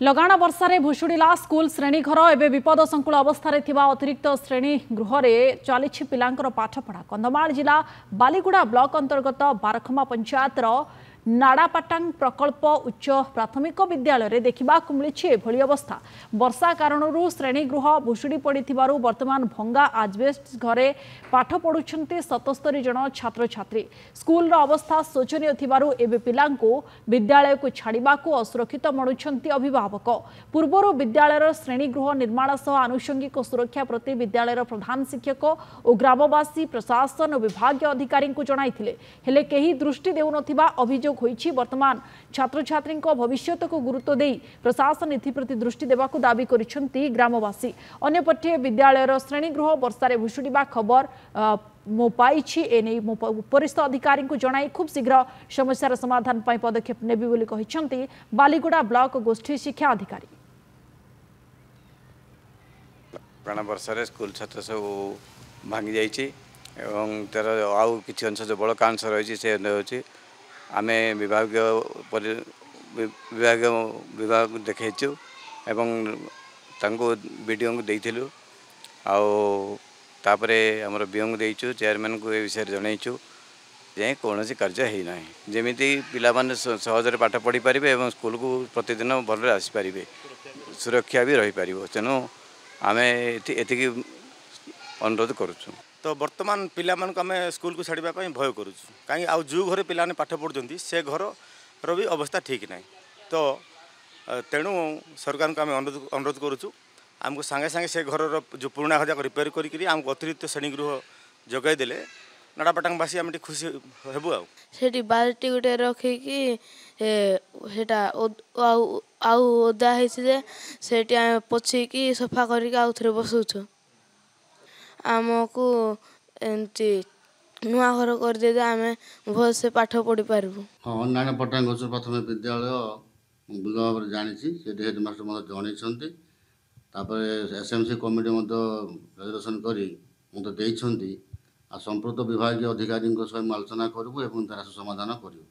लगाण वर्षारे भुशुड़िला school श्रेणीघर एवं विपद संकुल अवस्था थिबा अतिरिक्त श्रेणी गृह चली पिलांकर पाठपढ़ा। कंधमाल जिला बालीगुड़ा ब्लॉक अंतर्गत बारखमा पंचायतर नाड़ापाटांग प्रकल्प उच्च प्राथमिक विद्यालय देखा मिली एभली अवस्था। वर्षा कारण श्रेणीगृह भुशुड़ी पड़ी वर्तमान भंगा आजबेस्ट घरे पाठ पढ़ुंट 77 जन छात्र छात्री। स्कूल अवस्था शोचनीय थिबारु एबे पिलांको विद्यालय को छाड़िबा को असुरक्षित मणुछंती अभिभावक। पूर्वर विद्यालय श्रेणीगृह निर्माण सह आनुषंगिक सुरक्षा प्रति विद्यालय प्रधान शिक्षक और ग्रामवासी प्रशासन और विभाग अधिकारी को जणाइथिले, हेले केही दृष्टि देउ नथिबा अभियोग होईछि। वर्तमान छात्र छात्री भविष्यत को गुरुत्व दे प्रशासन एप्रति दृष्टि देवाकू दाबी करिसेंती ग्रामवासी। अन्यपटे विद्यालय श्रेणीगृह वर्षारे भुशुड़िबा खबर मो पाइछि। एने मो उपरिस्थ अधिकारी को जणाई खूब शीघ्र समस्यार समाधान पाई पदक्षेप नेबी बोली कहिसेंती बालीगुड़ा ब्लॉक गोष्ठी शिक्षा अधिकारी। प्राण वर्षारे स्कूल छात्र सब भांगी जाइछि एवं तार आउ किछि अंश जो बड़ कांश रही से होछि आमे विभाग देखैछु एवं तांको वीडियो को देइथिलु तापरे हमर बीओं देइछु चेयरमैन को ए विषय जनइछु जे कोनोसी कार्य हेई नाही जेमिति पिला माने सहजरे पाठ पढ़ी पारिबे एवं स्कूल को प्रतिदिन भलरे आसी पारिबे सुरक्षा भी रही पारिबो। तेनु आमे एतिकी अनुरोध करूछु। तो वर्तमान पिला मान को आमे स्कूल को छाड़िबा पई भय करूछु काई आ जो घरे पिला ने पाठ पढ़ुचंती से घर रो भी अवस्था ठीक नाही। तो तेणु सरकार को आमे अनुरोध करूछु आमको संगे संगे से घर जो पुराना घर रिपेयर करी आमको अतिरिक्त श्रेणीगृह जगाई देले नाड़ापाटांगवासी आम खुशी हेबु। सेठी बाल्टी गोटे रखिकी सेटा आउ ओदा होइछि जे सेठी आमे पोछिकी सफा करिक आउ थरे बसुछु। आमको एंती नुआ घर कर दे आमे भल से पाठ पढ़ी पारबु। हाँ नाड़ापाटांग उच्च प्राथमिक विद्यालय बुला भाव जानी से हेडमास्टर मत जन एसएमसी कमिटी रेजल्यूशन कर मत संप्रत विभाग अधिकारी सहित आलोचना करूँ और समाधान करूँ।